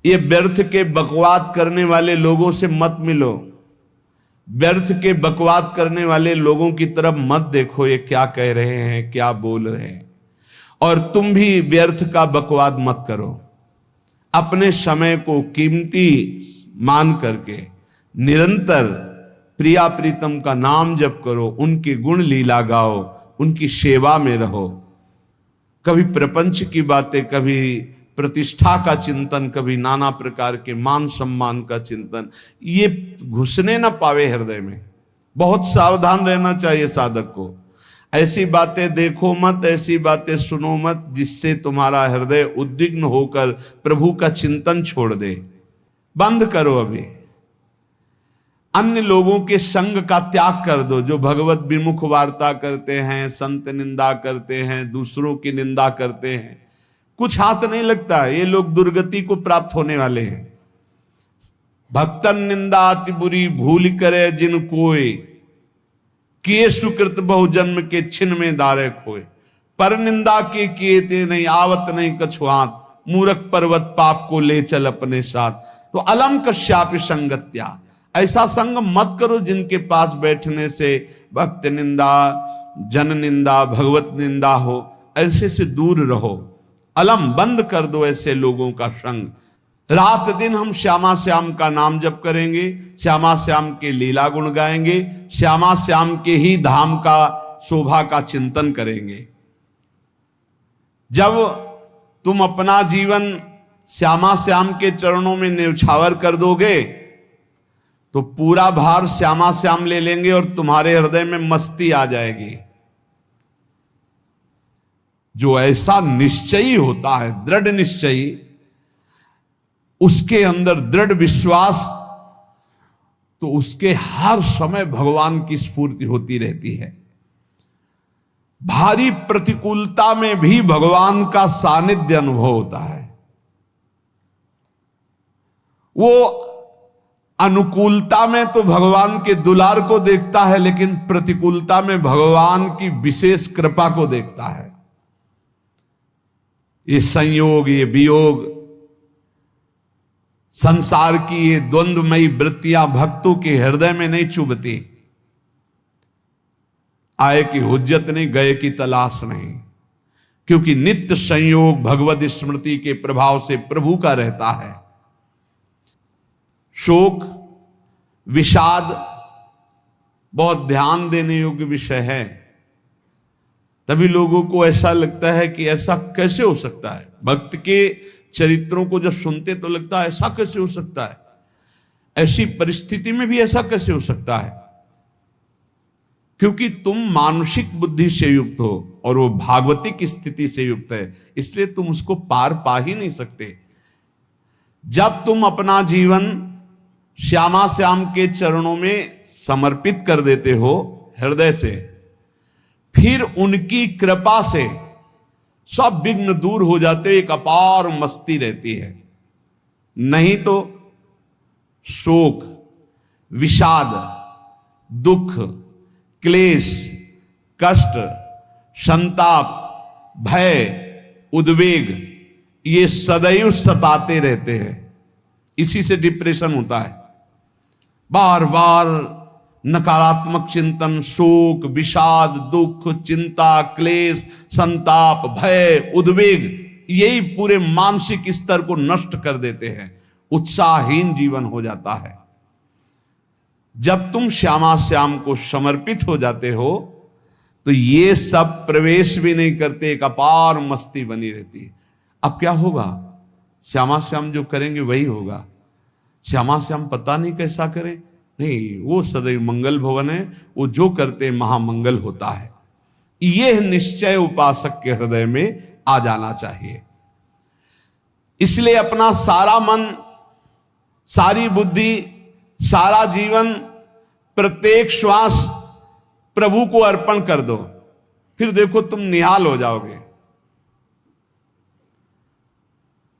ये व्यर्थ के बकवाद करने वाले लोगों से मत मिलो, व्यर्थ के बकवाद करने वाले लोगों की तरफ मत देखो, ये क्या कह रहे हैं, क्या बोल रहे हैं। और तुम भी व्यर्थ का बकवाद मत करो। अपने समय को कीमती मान करके निरंतर प्रिया प्रीतम का नाम जप करो, उनके गुण लीला गाओ, उनकी सेवा में रहो। कभी प्रपंच की बातें, कभी प्रतिष्ठा का चिंतन, कभी नाना प्रकार के मान सम्मान का चिंतन, ये घुसने ना पावे हृदय में। बहुत सावधान रहना चाहिए साधक को। ऐसी बातें देखो मत, ऐसी बातें सुनो मत जिससे तुम्हारा हृदय उद्विग्न होकर प्रभु का चिंतन छोड़ दे। बंद करो अभी। अन्य लोगों के संग का त्याग कर दो, जो भगवत विमुख वार्ता करते हैं, संत निंदा करते हैं, दूसरों की निंदा करते हैं। कुछ हाथ नहीं लगता, ये लोग दुर्गति को प्राप्त होने वाले हैं। भक्तन निंदा अति बुरी भूल करे जिन कोय, किए सुकृत बहु जन्म के छिन में दारे खोए। पर निंदा के किए ते नहीं, आवत नहीं कछु हाथ, मूर्ख पर्वत पाप को ले चल अपने साथ। तो अलम कश्यापि संगत्या, ऐसा संग मत करो जिनके पास बैठने से भक्त निंदा, जन निंदा, भगवत निंदा हो। ऐसे से दूर रहो। अलम, बंद कर दो ऐसे लोगों का संग। रात दिन हम श्यामा श्याम का नाम जप करेंगे, श्यामा श्याम के लीला गुण गाएंगे, श्यामा श्याम के ही धाम का शोभा का चिंतन करेंगे। जब तुम अपना जीवन श्यामा श्याम के चरणों में न्यौछावर कर दोगे तो पूरा भार श्यामा श्याम ले लेंगे और तुम्हारे हृदय में मस्ती आ जाएगी। जो ऐसा निश्चयी होता है, दृढ़ निश्चयी, उसके अंदर दृढ़ विश्वास, तो उसके हर समय भगवान की स्फूर्ति होती रहती है। भारी प्रतिकूलता में भी भगवान का सानिध्य अनुभव होता है। वो अनुकूलता में तो भगवान के दुलार को देखता है, लेकिन प्रतिकूलता में भगवान की विशेष कृपा को देखता है। ये संयोग, ये वियोग, संसार की ये द्वंद्वमयी वृत्तियां भक्तों के हृदय में नहीं चुभती। आए की हुज्जत नहीं, गए की तलाश नहीं, क्योंकि नित्य संयोग भगवत स्मृति के प्रभाव से प्रभु का रहता है। शोक, विषाद बहुत ध्यान देने योग्य विषय है। तभी लोगों को ऐसा लगता है कि ऐसा कैसे हो सकता है। भक्त के चरित्रों को जब सुनते तो लगता है ऐसा कैसे हो सकता है, ऐसी परिस्थिति में भी ऐसा कैसे हो सकता है। क्योंकि तुम मानसिक बुद्धि से युक्त हो और वो भागवतिक स्थिति से युक्त है, इसलिए तुम उसको पार पा ही नहीं सकते। जब तुम अपना जीवन श्यामा श्याम के चरणों में समर्पित कर देते हो हृदय से, फिर उनकी कृपा से सब विघ्न दूर हो जाते, एक अपार मस्ती रहती है। नहीं तो शोक, विषाद, दुख, क्लेश, कष्ट, संताप, भय, उद्वेग, ये सदैव सताते रहते हैं। इसी से डिप्रेशन होता है। बार बार नकारात्मक चिंतन, शोक, विषाद, दुख, चिंता, क्लेश, संताप, भय, उद्वेग, यही पूरे मानसिक स्तर को नष्ट कर देते हैं। उत्साहहीन जीवन हो जाता है। जब तुम श्यामा श्याम को समर्पित हो जाते हो तो ये सब प्रवेश भी नहीं करते, एक अपार मस्ती बनी रहती है। अब क्या होगा? श्यामा श्याम जो करेंगे वही होगा। श्यामा श्याम पता नहीं कैसा करे, नहीं, वो सदैव मंगल भवन है, वो जो करते महामंगल होता है। यह निश्चय उपासक के हृदय में आ जाना चाहिए। इसलिए अपना सारा मन, सारी बुद्धि, सारा जीवन, प्रत्येक श्वास प्रभु को अर्पण कर दो। फिर देखो तुम निहाल हो जाओगे।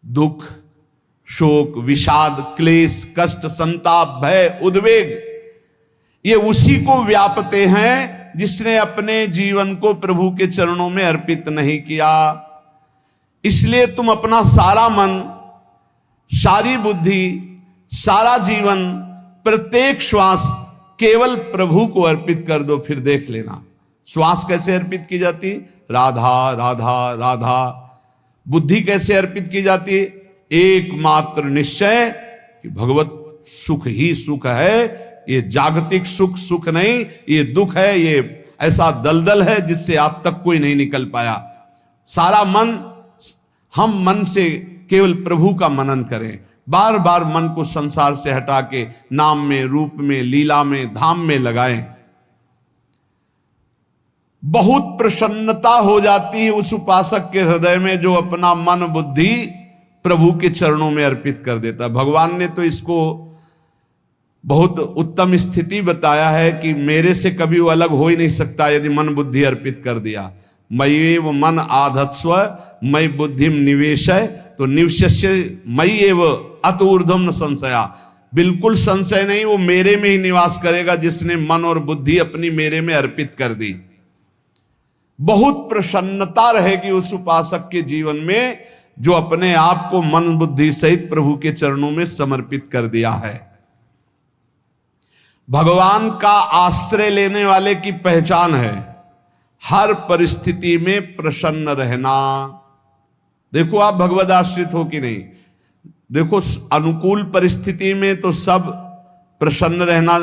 दुख, शोक, विषाद, क्लेश, कष्ट, संताप, भय, उद्वेग, ये उसी को व्यापते हैं जिसने अपने जीवन को प्रभु के चरणों में अर्पित नहीं किया। इसलिए तुम अपना सारा मन सारी बुद्धि, सारा जीवन, प्रत्येक श्वास केवल प्रभु को अर्पित कर दो, फिर देख लेना। श्वास कैसे अर्पित की जाती? राधा राधा राधा। बुद्धि कैसे अर्पित की जाती? एकमात्र निश्चय कि भगवत सुख ही सुख है, ये जागतिक सुख सुख नहीं, ये दुख है, ये ऐसा दलदल है जिससे आज तक कोई नहीं निकल पाया। सारा मन, हम मन से केवल प्रभु का मनन करें, बार बार मन को संसार से हटा के नाम में, रूप में, लीला में, धाम में लगाएं। बहुत प्रसन्नता हो जाती है उस उपासक के हृदय में जो अपना मन बुद्धि प्रभु के चरणों में अर्पित कर देता। भगवान ने तो इसको बहुत उत्तम स्थिति बताया है कि मेरे से कभी वो अलग हो ही नहीं सकता यदि मन बुद्धि अर्पित कर दिया। मयि वो मन आधत्स्व मयि बुद्धिम निवेशय, तो निवश्य मयि एव अत ऊर्ध्वम न संशया। बिल्कुल संशय नहीं, वो मेरे में ही निवास करेगा जिसने मन और बुद्धि अपनी मेरे में अर्पित कर दी। बहुत प्रसन्नता रहेगी उस उपासक के जीवन में जो अपने आप को मन बुद्धि सहित प्रभु के चरणों में समर्पित कर दिया है। भगवान का आश्रय लेने वाले की पहचान है हर परिस्थिति में प्रसन्न रहना। देखो आप भगवद आश्रित हो कि नहीं, देखो अनुकूल परिस्थिति में तो सब प्रसन्न रहना,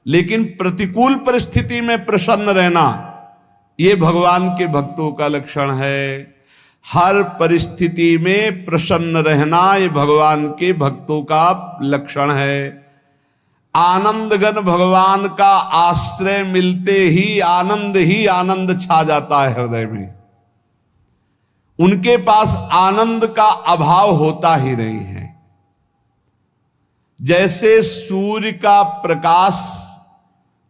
लेकिन प्रतिकूल परिस्थिति में प्रसन्न रहना ये भगवान के भक्तों का लक्षण है। हर परिस्थिति में प्रसन्न रहना ये भगवान के भक्तों का लक्षण है। आनंदगन भगवान का आश्रय मिलते ही आनंद छा जाता है हृदय में। उनके पास आनंद का अभाव होता ही नहीं है। जैसे सूर्य का प्रकाश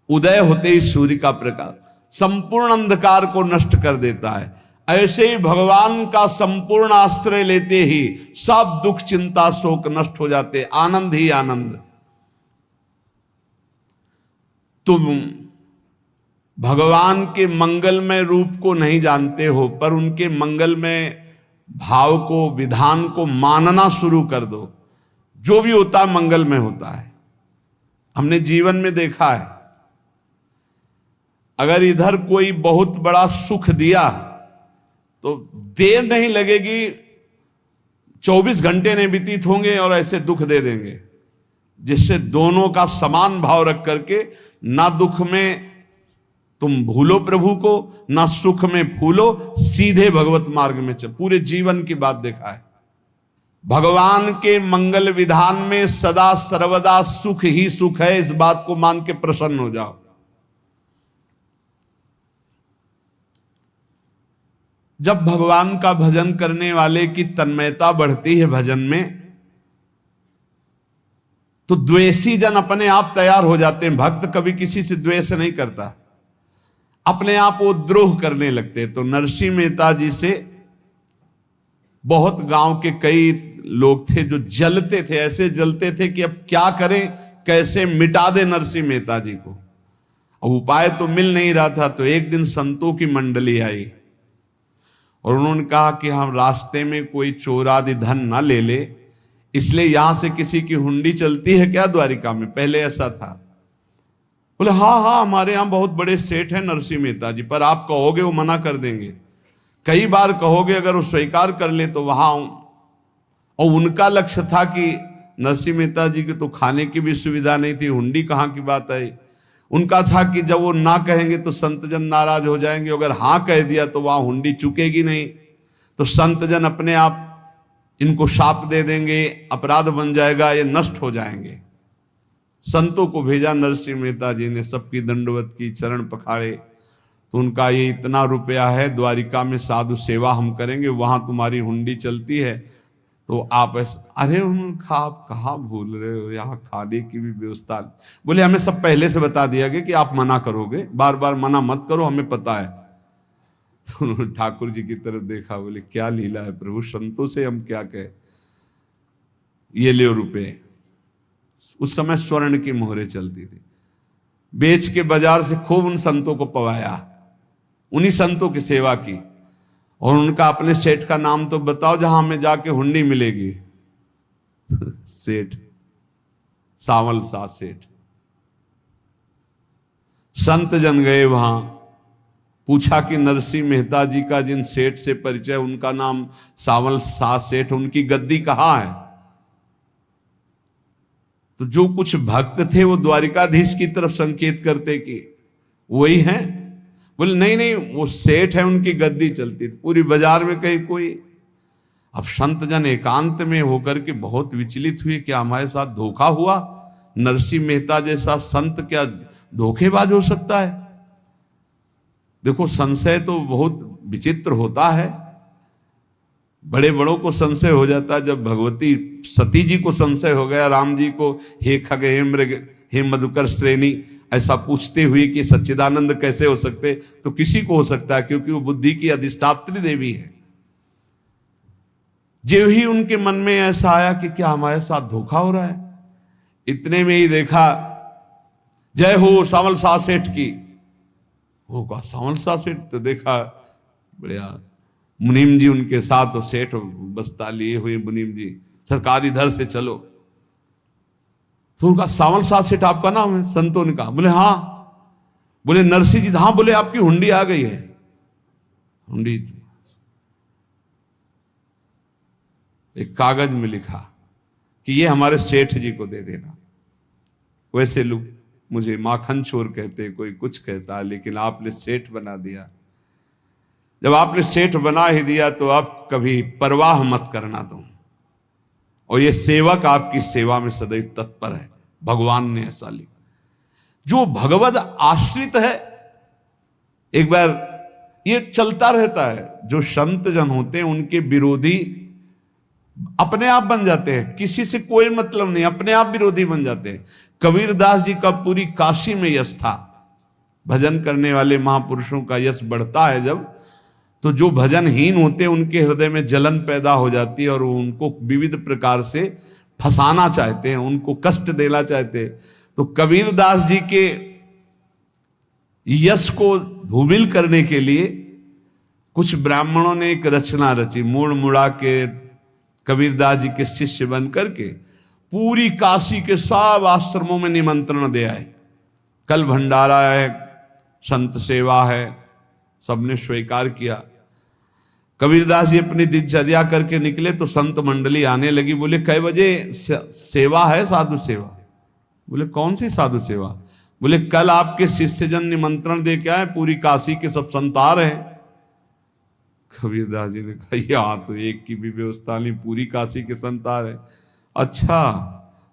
उदय होते ही सूर्य का प्रकाश संपूर्ण अंधकार को नष्ट कर देता है, ऐसे ही भगवान का संपूर्ण आश्रय लेते ही सब दुख चिंता शोक नष्ट हो जाते, आनंद ही आनंद। तुम भगवान के मंगलमय रूप को नहीं जानते हो, पर उनके मंगलमय भाव को, विधान को मानना शुरू कर दो। जो भी होता है मंगलमय होता है। हमने जीवन में देखा है, अगर इधर कोई बहुत बड़ा सुख दिया तो देर नहीं लगेगी, 24 घंटे नहीं व्यतीत होंगे और ऐसे दुख दे देंगे, जिससे दोनों का समान भाव रख करके ना दुख में तुम भूलो प्रभु को, ना सुख में फूलो, सीधे भगवत मार्ग में चल। पूरे जीवन की बात देखा है। भगवान के मंगल विधान में सदा सर्वदा सुख ही सुख है, इस बात को मान के प्रसन्न हो जाओ। जब भगवान का भजन करने वाले की तन्मयता बढ़ती है भजन में, तो द्वेषी जन अपने आप तैयार हो जाते हैं। भक्त कभी किसी से द्वेष नहीं करता, अपने आप वो द्रोह करने लगते। तो नरसिंह मेहता जी से बहुत गांव के कई लोग थे जो जलते थे, ऐसे जलते थे कि अब क्या करें, कैसे मिटा दे नरसिंह मेहता जी को। अब उपाय तो मिल नहीं रहा था। तो एक दिन संतों की मंडली आई और उन्होंने कहा कि हम रास्ते में कोई चोर आदि धन ना ले ले, इसलिए यहां से किसी की हुंडी चलती है क्या द्वारिका में? पहले ऐसा था। बोले हाँ हमारे यहां बहुत बड़े सेठ हैं नरसिंह मेहता जी, पर आप कहोगे वो मना कर देंगे। कई बार कहोगे, अगर वो स्वीकार कर ले तो वहां। और उनका लक्ष्य था कि नरसिंह मेहता जी की तो खाने की भी सुविधा नहीं थी, हुंडी कहाँ की बात आई। उनका था कि जब वो ना कहेंगे तो संतजन नाराज हो जाएंगे, अगर हाँ कह दिया तो वहां हुंडी चुकेगी नहीं, तो संतजन अपने आप इनको शाप दे देंगे, अपराध बन जाएगा, ये नष्ट हो जाएंगे। संतों को भेजा नरसिंह मेहता जी ने, सबकी दंडवत की, चरण पखाड़े। तो उनका ये इतना रुपया है, द्वारिका में साधु सेवा हम करेंगे, वहां तुम्हारी हुंडी चलती है, तो आप अरे उनका आप कहाँ भूल रहे हो, यहाँ खाने की भी व्यवस्था। बोले हमें सब पहले से बता दिया गया कि आप मना करोगे, बार बार मना मत करो, हमें पता है। तो उन्होंने ठाकुर जी की तरफ देखा, बोले क्या लीला है प्रभु, संतों से हम क्या कहें, ये ले रुपए। उस समय स्वर्ण की मोहरें चलती थी, बेच के बाजार से खूब उन संतों को पवाया, उन्हीं संतों की सेवा की। और उनका अपने सेठ का नाम तो बताओ जहां हमें जाके हुंडी मिलेगी। सेठ, सावल सा सेठ। संत जन गए वहां, पूछा कि नरसिंह मेहता जी का जिन सेठ से परिचय, उनका नाम सावल सा सेठ, उनकी गद्दी कहां है? तो जो कुछ भक्त थे वो द्वारिकाधीश की तरफ संकेत करते कि वही हैं। बोले नहीं नहीं, वो सेठ है, उनकी गद्दी चलती थी। पूरी बाजार में कहीं कोई। अब संत जन एकांत में होकर के बहुत विचलित हुए, क्या हमारे साथ धोखा हुआ? नरसिंह मेहता जैसा संत क्या धोखेबाज हो सकता है? देखो, संशय तो बहुत विचित्र होता है, बड़े बड़ों को संशय हो जाता है। जब भगवती सती जी को संशय हो गया, राम जी को, हे खग हे मृग हे मधुकर श्रेणी, ऐसा पूछते हुए कि सच्चिदानंद कैसे हो सकते, तो किसी को हो सकता है, क्योंकि वो बुद्धि की अधिष्ठात्री देवी है। जो ही उनके मन में ऐसा आया कि क्या हमारे साथ धोखा हो रहा है, इतने में ही देखा जय हो सावल सा सेठ की। होगा सावल सा सेठ, तो देखा बढ़िया मुनीम जी उनके साथ, तो सेठ बस्ता लिए हुए मुनीम जी, सरकार इधर से चलो। तो उनका सावल सा सेठ आपका नाम है? संतों ने कहा। बोले हाँ। बोले नरसिंह जी? हाँ। बोले आपकी हुंडी आ गई है। हुंडी एक कागज में लिखा कि ये हमारे सेठ जी को दे देना। वैसे लोग मुझे माखन चोर कहते, कोई कुछ कहता है, लेकिन आपने सेठ बना दिया। जब आपने सेठ बना ही दिया तो आप कभी परवाह मत करना तुम। और ये सेवक आपकी सेवा में सदैव तत्पर है, भगवान ने ऐसा लिखा। जो भगवद आश्रित है, एक बार ये चलता रहता है, जो संत जन होते हैं उनके विरोधी अपने आप बन जाते हैं, किसी से कोई मतलब नहीं, अपने आप विरोधी बन जाते हैं। कबीरदास जी का पूरी काशी में यश था। भजन करने वाले महापुरुषों का यश बढ़ता है जब, तो जो भजनहीन होते हैं उनके हृदय में जलन पैदा हो जाती है और वो उनको विविध प्रकार से फंसाना चाहते हैं, उनको कष्ट देना चाहते हैं। तो कबीरदास जी के यश को धूमिल करने के लिए कुछ ब्राह्मणों ने एक रचना रची, मुड़ मुड़ा के कबीरदास जी के शिष्य बन करके पूरी काशी के सब आश्रमों में निमंत्रण दे आए। कल भंडारा है, संत सेवा है, सबने स्वीकार किया। कबीरदास जी अपनी दिनचर्या करके निकले तो संत मंडली आने लगी। बोले कै बजे सेवा है? साधु सेवा। बोले कौन सी साधु सेवा? बोले कल आपके शिष्यजन निमंत्रण दे के आए, पूरी काशी के सब संत आ रहे हैं। कबीरदास जी ने कहा यहाँ तो एक की भी व्यवस्था नहीं, पूरी काशी के संत आ रहे। अच्छा,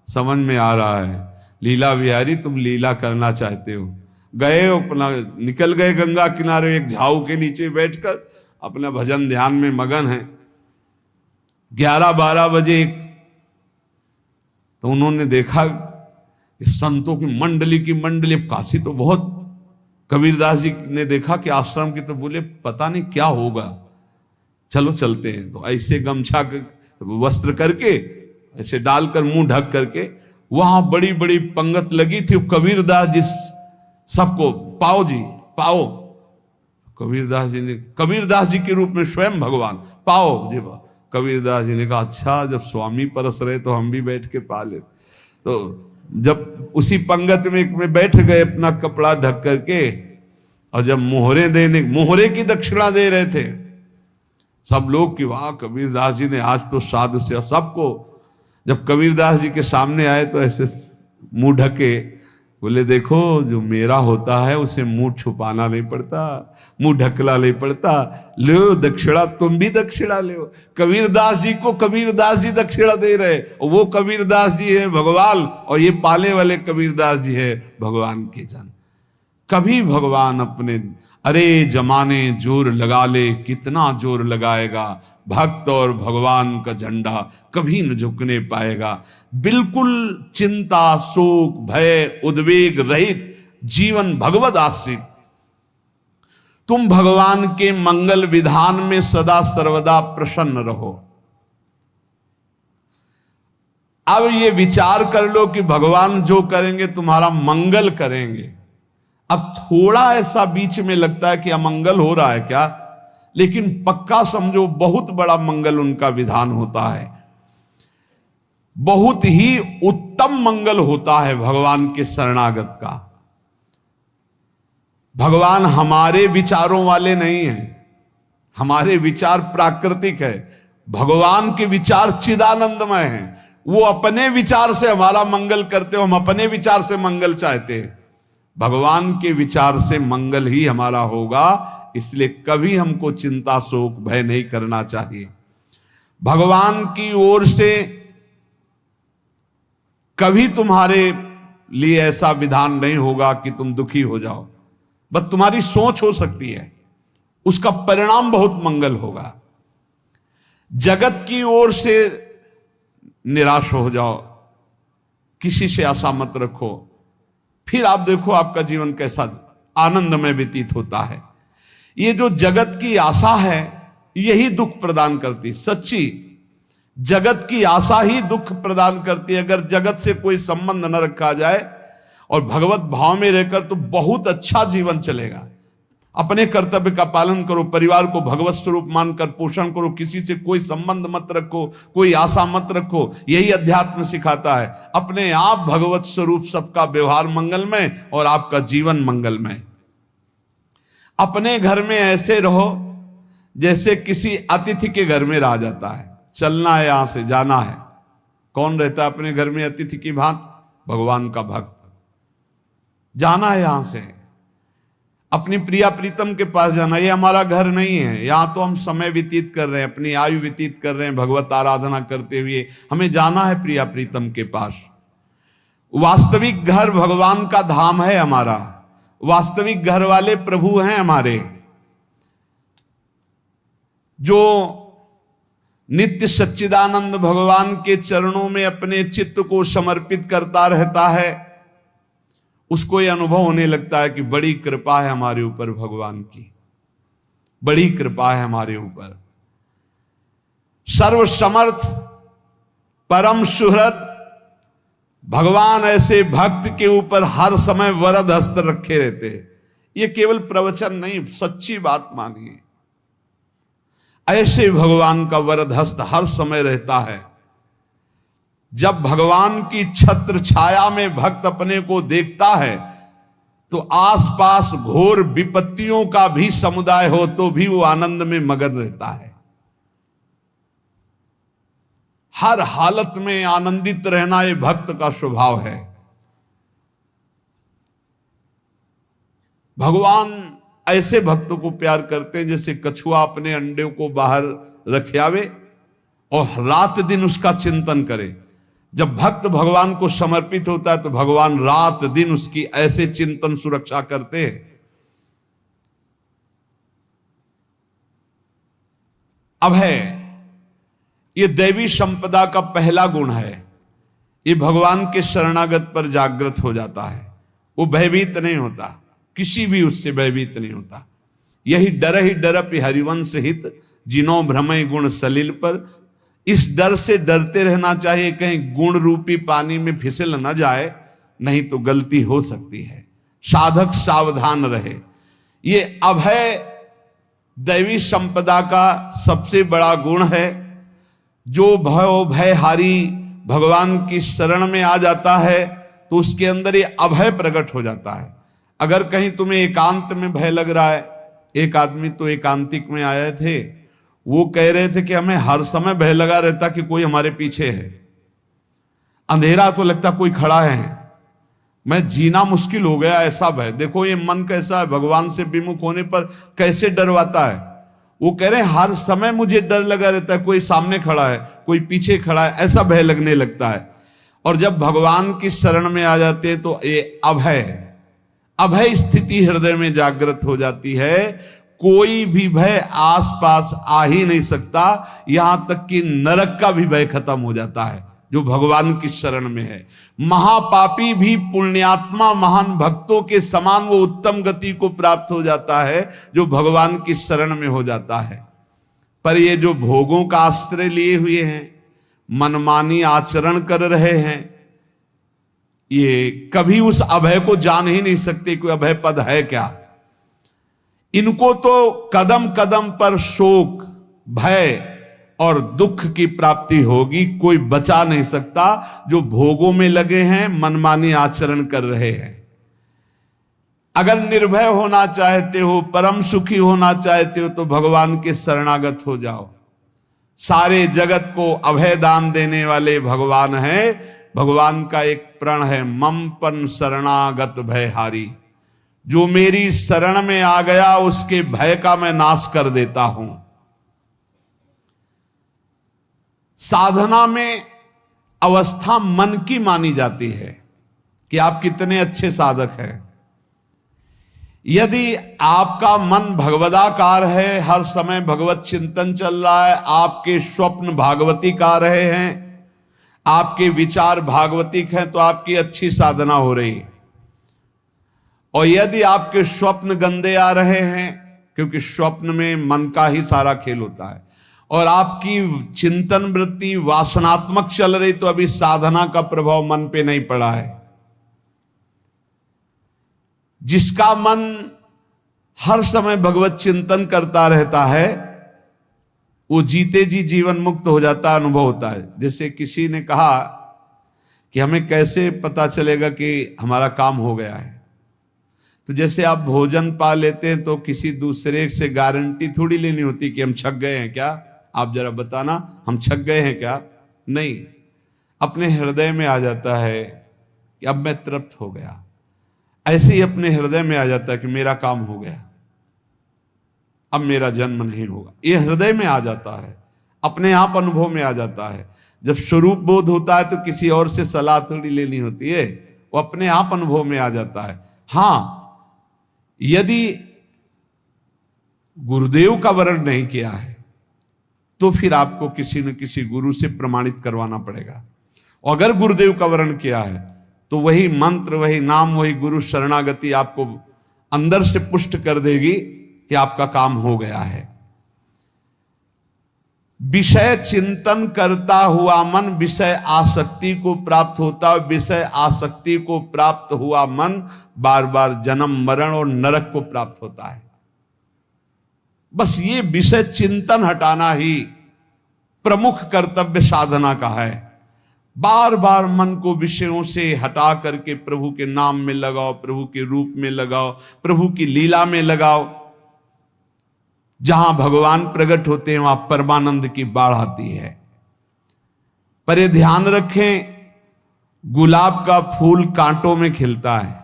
समझ में आ रहा है, लीला बिहारी तुम लीला करना चाहते हो। गए अपना, निकल गए गंगा किनारे, एक झाऊ के नीचे बैठकर अपना भजन ध्यान में मगन है। 11-12 बजे तो उन्होंने देखा कि संतों की मंडली, अब काशी तो बहुत। कबीरदास जी ने देखा कि आश्रम की, तो बोले पता नहीं क्या होगा, चलो चलते हैं। तो ऐसे गमछा वस्त्र करके ऐसे डालकर मुंह ढक करके, वहां बड़ी बड़ी पंगत लगी थी। कबीरदास जी सबको पाओ जी पाओ। कबीरदास जी के रूप में स्वयं भगवान, पाओ जी पाओ। कबीरदास जी ने कहा अच्छा, जब स्वामी परस रहे तो हम भी बैठ के पा ले। तो जब उसी पंगत में बैठ गए अपना कपड़ा ढक करके, और जब मोहरे की दक्षिणा दे रहे थे सब लोग कि वाह कबीरदास जी ने आज तो साधु से, सबको जब कबीरदास जी के सामने आए तो ऐसे मुंह ढके। बोले देखो, जो मेरा होता है उसे मुंह छुपाना नहीं पड़ता, मुंह ढकला नहीं पड़ता। लो दक्षिणा, तुम भी दक्षिणा लो। कबीरदास जी को कबीरदास जी दक्षिणा दे रहे, और वो कबीरदास जी है भगवान, और ये पाले वाले कबीरदास जी है भगवान के जन। कभी भगवान अपने, अरे जमाने जोर लगा ले, कितना जोर लगाएगा, भक्त और भगवान का झंडा कभी न झुकने पाएगा। बिल्कुल चिंता, शोक, भय, उद्वेग रहित जीवन भगवद आश्रित। तुम भगवान के मंगल विधान में सदा सर्वदा प्रसन्न रहो। अब ये विचार कर लो कि भगवान जो करेंगे तुम्हारा मंगल करेंगे। अब थोड़ा ऐसा बीच में लगता है कि अमंगल हो रहा है क्या, लेकिन पक्का समझो बहुत बड़ा मंगल उनका विधान होता है। बहुत ही उत्तम मंगल होता है भगवान के शरणागत का। भगवान हमारे विचारों वाले नहीं हैं, हमारे विचार प्राकृतिक है, भगवान के विचार चिदानंदमय हैं। वो अपने विचार से हमारा मंगल करते हो, हम अपने विचार से मंगल चाहते हैं। भगवान के विचार से मंगल ही हमारा होगा, इसलिए कभी हमको चिंता शोक भय नहीं करना चाहिए। भगवान की ओर से कभी तुम्हारे लिए ऐसा विधान नहीं होगा कि तुम दुखी हो जाओ, बस तुम्हारी सोच हो सकती है, उसका परिणाम बहुत मंगल होगा। जगत की ओर से निराश हो जाओ, किसी से आशा मत रखो, फिर आप देखो आपका जीवन कैसा आनंद में व्यतीत होता है। ये जो जगत की आशा है यही दुख प्रदान करती, सच्ची जगत की आशा ही दुख प्रदान करती है। अगर जगत से कोई संबंध न रखा जाए और भगवत भाव में रहकर तो बहुत अच्छा जीवन चलेगा। अपने कर्तव्य का पालन करो, परिवार को भगवत स्वरूप मानकर पोषण करो, किसी से कोई संबंध मत रखो, कोई आशा मत रखो, यही अध्यात्म सिखाता है। अपने आप भगवत स्वरूप, सबका व्यवहार मंगलमय और आपका जीवन मंगलमय। अपने घर में ऐसे रहो जैसे किसी अतिथि के घर में रह जाता है, चलना है, यहां से जाना है। कौन रहता है अपने घर में अतिथि की भांति? भगवान का भक्त। जाना है यहां से, अपनी प्रिया प्रीतम के पास जाना। ये हमारा घर नहीं है, यहां तो हम समय व्यतीत कर रहे हैं, अपनी आयु व्यतीत कर रहे हैं भगवत आराधना करते हुए। हमें जाना है प्रिया प्रीतम के पास। वास्तविक घर भगवान का धाम है हमारा, वास्तविक घर वाले प्रभु हैं हमारे। जो नित्य सच्चिदानंद भगवान के चरणों में अपने चित्त को समर्पित करता रहता है, उसको यह अनुभव होने लगता है कि बड़ी कृपा है हमारे ऊपर, भगवान की बड़ी कृपा है हमारे ऊपर। सर्वसमर्थ परम सुहृद भगवान ऐसे भक्त के ऊपर हर समय वरद हस्त रखे रहते हैं। ये केवल प्रवचन नहीं, सच्ची बात मानिए। ऐसे भगवान का वरद हस्त हर समय रहता है। जब भगवान की छत्र छाया में भक्त अपने को देखता है तो आसपास घोर विपत्तियों का भी समुदाय हो तो भी वो आनंद में मगन रहता है। हर हालत में आनंदित रहना ये भक्त का स्वभाव है। भगवान ऐसे भक्तों को प्यार करते हैं जैसे कछुआ अपने अंडे को बाहर रख आवे और रात दिन उसका चिंतन करे। जब भक्त भगवान को समर्पित होता है तो भगवान रात दिन उसकी ऐसे चिंतन सुरक्षा करते हैं। अभय, ये दैवी संपदा का पहला गुण है। ये भगवान के शरणागत पर जागृत हो जाता है, वो भयभीत नहीं होता, किसी भी उससे भयभीत नहीं होता। यही डर ही डरप हरिवंश हित, जिनो भ्रमय गुण सलिल पर। इस डर से डरते रहना चाहिए कहीं गुण रूपी पानी में फिसल न जाए, नहीं तो गलती हो सकती है। साधक सावधान रहे। ये अभय दैवी संपदा का सबसे बड़ा गुण है। जो भयहारी भगवान की शरण में आ जाता है तो उसके अंदर ये अभय प्रकट हो जाता है। अगर कहीं तुम्हें एकांत में भय लग रहा है, एक आदमी तो एकांतिक में आए थे, वो कह रहे थे कि हमें हर समय भय लगा रहता कि कोई हमारे पीछे है, अंधेरा तो लगता कोई खड़ा है, मैं जीना मुश्किल हो गया, ऐसा भय। देखो ये मन कैसा है, भगवान से विमुख होने पर कैसे डरवाता है। वो कह रहे हैं हर समय मुझे डर लगा रहता है, कोई सामने खड़ा है, कोई पीछे खड़ा है, ऐसा भय लगने लगता है। और जब भगवान की शरण में आ जाते हैं तो ये अभय स्थिति हृदय में जागृत हो जाती है। कोई भी भय आसपास आ ही नहीं सकता, यहां तक कि नरक का भी भय खत्म हो जाता है जो भगवान की शरण में है। महापापी भी पुण्यात्मा महान भक्तों के समान वो उत्तम गति को प्राप्त हो जाता है जो भगवान की शरण में हो जाता है। पर ये जो भोगों का आश्रय लिए हुए हैं, मनमानी आचरण कर रहे हैं, ये कभी उस अभय को जान ही नहीं सकते कोई अभय पद है क्या। इनको तो कदम कदम पर शोक भय और दुख की प्राप्ति होगी। कोई बचा नहीं सकता जो भोगों में लगे हैं, मनमानी आचरण कर रहे हैं। अगर निर्भय होना चाहते हो, परम सुखी होना चाहते हो, तो भगवान के शरणागत हो जाओ। सारे जगत को अभय दान देने वाले भगवान हैं। भगवान का एक प्रण है, ममपन शरणागत भयहारी। जो मेरी शरण में आ गया उसके भय का मैं नाश कर देता हूं। साधना में अवस्था मन की मानी जाती है कि आप कितने अच्छे साधक हैं। यदि आपका मन भगवदाकार है, हर समय भगवत चिंतन चल रहा है, आपके स्वप्न भागवतिक आ रहे हैं, आपके विचार भागवतिक हैं, तो आपकी अच्छी साधना हो रही है। और यदि आपके स्वप्न गंदे आ रहे हैं, क्योंकि स्वप्न में मन का ही सारा खेल होता है, और आपकी चिंतन वृत्ति वासनात्मक चल रही, तो अभी साधना का प्रभाव मन पे नहीं पड़ा है। जिसका मन हर समय भगवत चिंतन करता रहता है, वो जीते जी जीवन मुक्त हो जाता, अनुभव होता है। जैसे किसी ने कहा कि हमें कैसे पता चलेगा कि हमारा काम हो गया है, तो जैसे आप भोजन पा लेते हैं तो किसी दूसरे से गारंटी थोड़ी लेनी होती कि हम छक गए हैं क्या, आप जरा बताना हम छक गए हैं क्या। नहीं, अपने हृदय में आ जाता है कि अब मैं तृप्त हो गया। ऐसे ही अपने हृदय में आ जाता है कि मेरा काम हो गया, अब मेरा जन्म नहीं होगा। ये हृदय में आ जाता है, अपने आप अनुभव में आ जाता है। जब स्वरूप बोध होता है तो किसी और से सलाह थोड़ी लेनी होती है, वो अपने आप अनुभव में आ जाता है। हाँ, यदि गुरुदेव का वर्ण नहीं किया है तो फिर आपको किसी न किसी गुरु से प्रमाणित करवाना पड़ेगा। और अगर गुरुदेव का वर्ण किया है तो वही मंत्र, वही नाम, वही गुरु शरणागति आपको अंदर से पुष्ट कर देगी कि आपका काम हो गया है। विषय चिंतन करता हुआ मन विषय आसक्ति को प्राप्त होता है। विषय आसक्ति को प्राप्त हुआ मन बार बार जन्म, मरण और नरक को प्राप्त होता है। बस ये विषय चिंतन हटाना ही प्रमुख कर्तव्य साधना का है। बार बार मन को विषयों से हटा करके प्रभु के नाम में लगाओ, प्रभु के रूप में लगाओ, प्रभु की लीला में लगाओ। जहां भगवान प्रकट होते हैं वहां परमानंद की बाढ़ आती है। पर ये ध्यान रखें, गुलाब का फूल कांटों में खिलता है,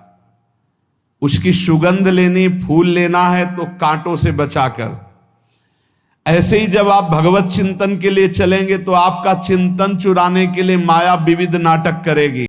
उसकी सुगंध लेनी, फूल लेना है तो कांटों से बचाकर। ऐसे ही जब आप भगवत चिंतन के लिए चलेंगे तो आपका चिंतन चुराने के लिए माया विविध नाटक करेगी।